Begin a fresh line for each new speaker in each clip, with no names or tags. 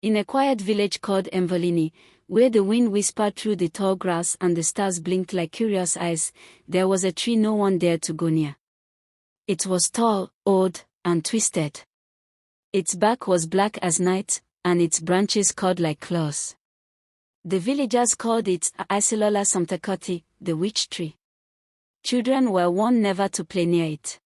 In a quiet village called Emvaleni, where the wind whispered through the tall grass and the stars blinked like curious eyes, there was a tree no one dared to go near. It was tall, old, and twisted. Its bark was black as night, and its branches curled like claws. The villagers called it Isihlahla Somthakathi, the witch tree. Children were warned never to play near it.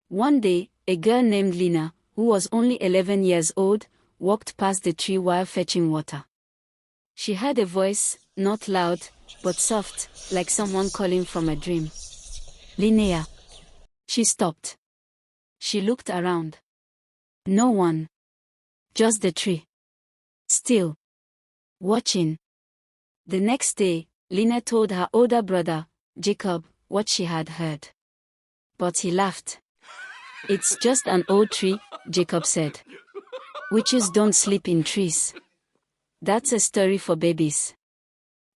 One day, a girl named Lena, who was only 11 years old, walked past the tree while fetching water. She heard a voice, not loud, but soft, like someone calling from a dream. Linnea. She stopped. She looked around. No one. Just the tree. Still. Watching. The next day, Lena told her older brother, Jacob, what she had heard. But he laughed. It's just an old tree, Jacob said. Witches don't sleep in trees. That's a story for babies.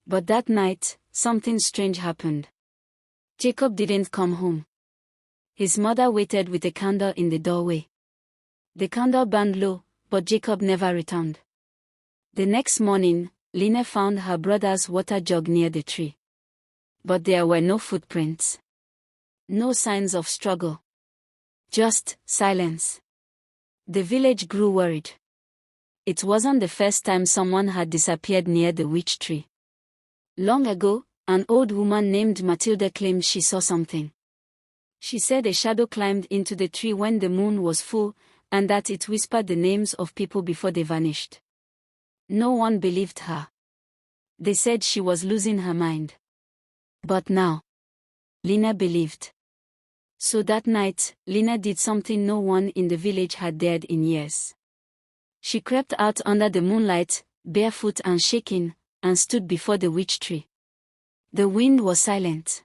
But that night, something strange happened. Jacob didn't come home. His mother waited with a candle in the doorway. The candle burned low, but Jacob never returned. The next morning, Lena found her brother's water jug near the tree. But there were no footprints. No signs of struggle. Just silence. The village grew worried. It wasn't the first time someone had disappeared near the witch tree. Long ago, an old woman named Matilda claimed she saw something. She said a shadow climbed into the tree when the moon was full, and that it whispered the names of people before they vanished. No one believed her. They said she was losing her mind. But now, Lena believed. So that night, Lena did something no one in the village had dared in years. She crept out under the moonlight, barefoot and shaking, and stood before the witch tree. The wind was silent.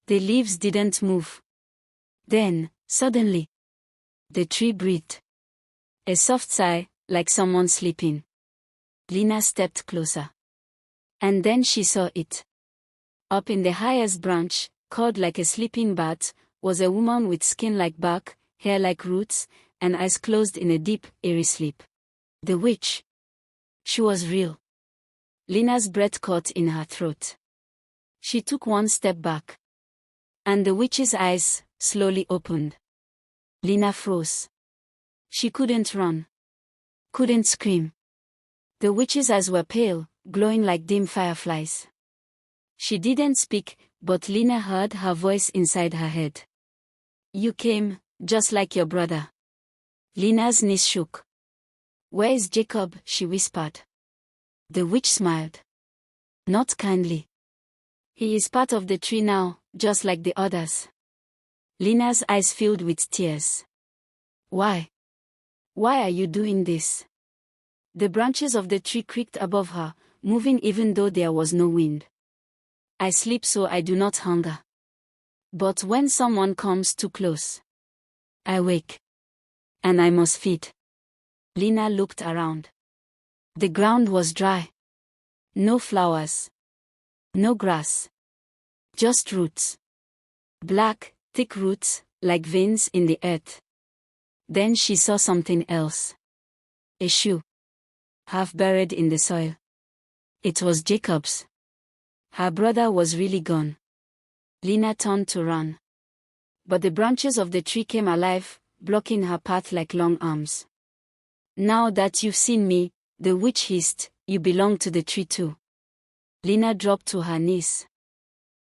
The leaves didn't move. Then, suddenly, the tree breathed. A soft sigh, like someone sleeping. Lena stepped closer. And then she saw it. Up in the highest branch, curled like a sleeping bat, was a woman with skin like bark, hair like roots, and eyes closed in a deep, eerie sleep. The witch. She was real. Lena's breath caught in her throat. She took one step back. And the witch's eyes slowly opened. Lena froze. She couldn't run. Couldn't scream. The witch's eyes were pale, glowing like dim fireflies. She didn't speak, but Lena heard her voice inside her head. You came, just like your brother. Lena's knees shook. Where is Jacob? She whispered. The witch smiled. Not kindly. He is part of the tree now, just like the others. Lena's eyes filled with tears. Why? Why are you doing this? The branches of the tree creaked above her, moving even though there was no wind. I sleep so I do not hunger. But when someone comes too close, I wake. And I must feed. Lena looked around. The ground was dry. No flowers. No grass. Just roots. Black, thick roots, like veins in the earth. Then she saw something else. A shoe. Half buried in the soil. It was Jacob's. Her brother was really gone. Lena turned to run. But the branches of the tree came alive, blocking her path like long arms. Now that you've seen me, the witch hissed, you belong to the tree too. Lena dropped to her knees.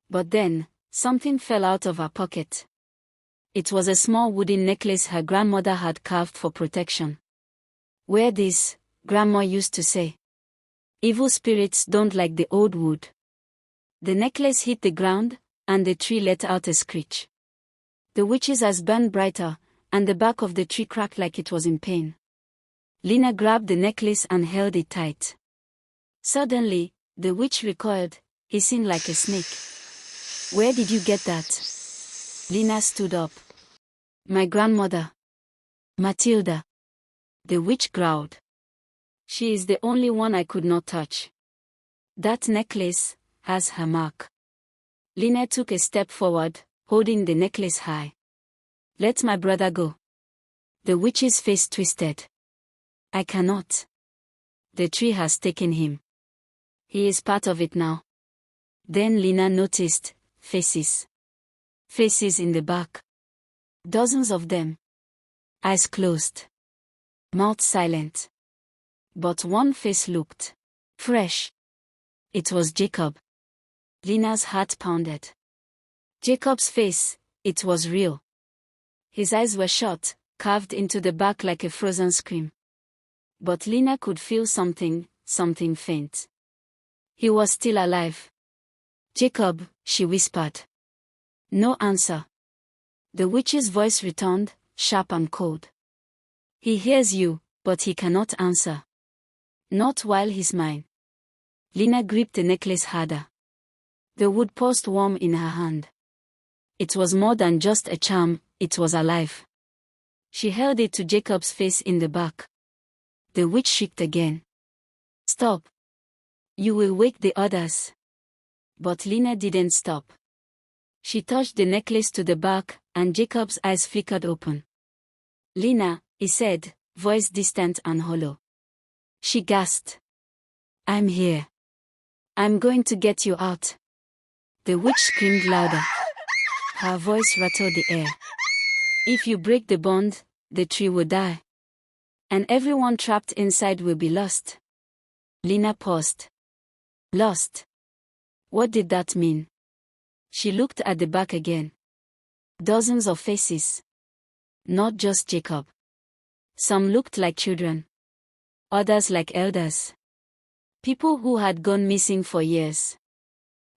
But then, something fell out of her pocket. It was a small wooden necklace her grandmother had carved for protection. Wear this, Grandma used to say. Evil spirits don't like the old wood. The necklace hit the ground, and the tree let out a screech. The witch's eyes burned brighter, and the back of the tree cracked like it was in pain. Lena grabbed the necklace and held it tight. Suddenly, the witch recoiled, hissing like a snake. Where did you get that? Lena stood up. My grandmother. Matilda. The witch growled. She is the only one I could not touch. That necklace has her mark. Lena took a step forward, holding the necklace high. Let my brother go. The witch's face twisted. I cannot. The tree has taken him. He is part of it now. Then Lena noticed faces. Faces in the back. Dozens of them. Eyes closed. Mouth silent. But one face looked fresh. It was Jacob. Lena's heart pounded. Jacob's face, it was real. His eyes were shut, carved into the back like a frozen scream. But Lena could feel something faint. He was still alive. "Jacob," she whispered. No answer. The witch's voice returned, sharp and cold. "He hears you, but he cannot answer. Not while he's mine." Lena gripped the necklace harder. The wood paused warm in her hand. It was more than just a charm, it was alive. She held it to Jacob's face in the back. The witch shrieked again. "Stop. You will wake the others." But Lena didn't stop. She touched the necklace to the back, and Jacob's eyes flickered open. "Lena," he said, voice distant and hollow. She gasped. "I'm here. I'm going to get you out." The witch screamed louder. Her voice rattled the air. "If you break the bond, the tree will die. And everyone trapped inside will be lost." Lena paused. Lost? What did that mean? She looked at the back again. Dozens of faces. Not just Jacob. Some looked like children. Others like elders. People who had gone missing for years.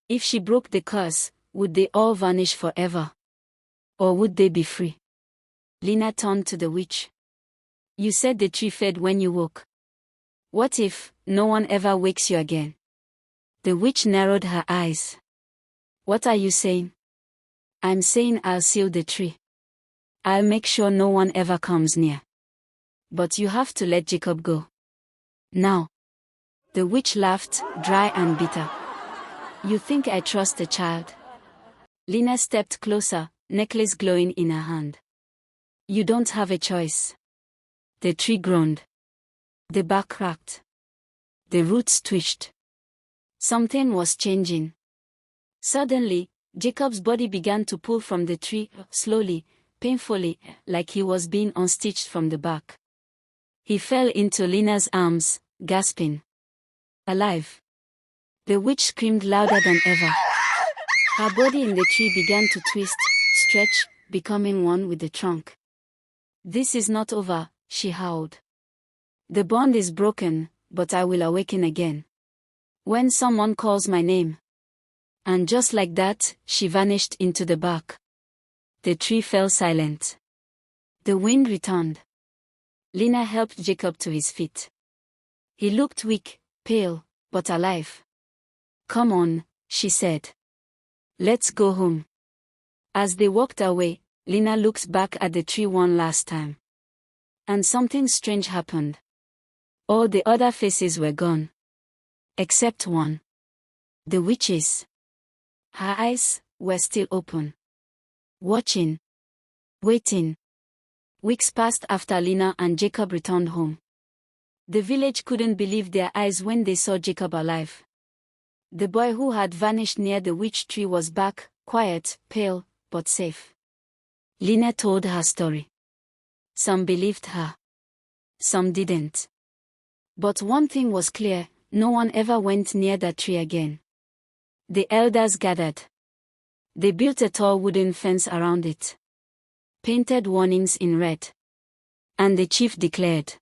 If she broke the curse, would they all vanish forever? Or would they be free? Lena turned to the witch. "You said the tree fed when you woke. What if no one ever wakes you again?" The witch narrowed her eyes. "What are you saying?" "I'm saying I'll seal the tree. I'll make sure no one ever comes near. But you have to let Jacob go. Now." The witch laughed, dry and bitter. "You think I trust a child?" Lena stepped closer, necklace glowing in her hand. "You don't have a choice." The tree groaned. The bark cracked. The roots twitched. Something was changing. Suddenly, Jacob's body began to pull from the tree, slowly, painfully, like he was being unstitched from the bark. He fell into Lena's arms, gasping. Alive. The witch screamed louder than ever. Her body in the tree began to twist, stretch, becoming one with the trunk. "This is not over," she howled. "The bond is broken, but I will awaken again. When someone calls my name." And just like that, she vanished into the bark. The tree fell silent. The wind returned. Lena helped Jacob to his feet. He looked weak, pale, but alive. "Come on," she said. "Let's go home." As they walked away, Lena looked back at the tree one last time. And something strange happened. All the other faces were gone. Except one. The witch's. Her eyes were still open. Watching. Waiting. Weeks passed after Lena and Jacob returned home. The village couldn't believe their eyes when they saw Jacob alive. The boy who had vanished near the witch tree was back, quiet, pale, but safe. Lena told her story. Some believed her. Some didn't. But one thing was clear, no one ever went near that tree again. The elders gathered. They built a tall wooden fence around it. Painted warnings in red. And the chief declared,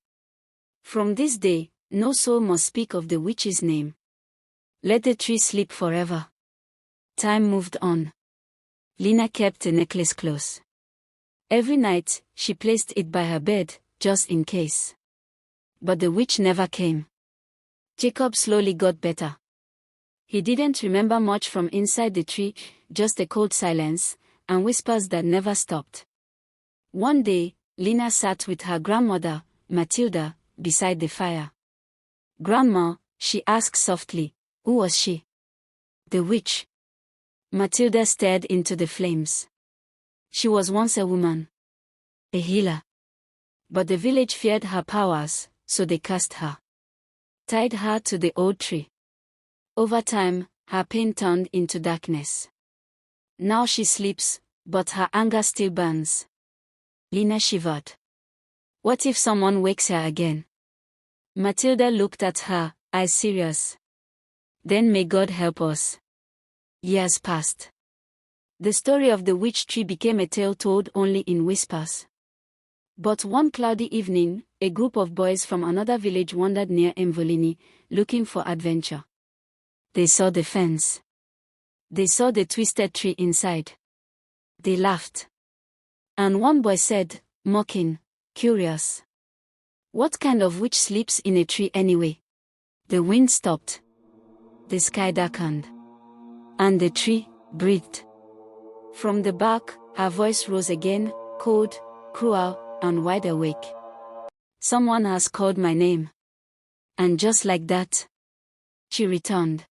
"From this day, no soul must speak of the witch's name. Let the tree sleep forever." Time moved on. Lena kept the necklace close. Every night, she placed it by her bed, just in case. But the witch never came. Jacob slowly got better. He didn't remember much from inside the tree, just a cold silence, and whispers that never stopped. One day, Lena sat with her grandmother, Matilda, beside the fire. "Grandma," she asked softly, "who was she?" "The witch." Matilda stared into the flames. "She was once a woman. A healer. But the village feared her powers, so they cursed her. tied her to the old tree. Over time, her pain turned into darkness. Now she sleeps, but her anger still burns. Lena shivered. What if someone wakes her again? Matilda looked at her, eyes serious. Then may God help us. Years passed. The story of the witch tree became a tale told only in whispers. But one cloudy evening, a group of boys from another village wandered near Emvaleni, looking for adventure. They saw the fence. They saw the twisted tree inside. They laughed. And one boy said, mocking, curious, "What kind of witch sleeps in a tree anyway?" The wind stopped. The sky darkened. And the tree breathed. From the bark, her voice rose again, cold, cruel, and wide awake. "Someone has called my name." And just like that, she returned.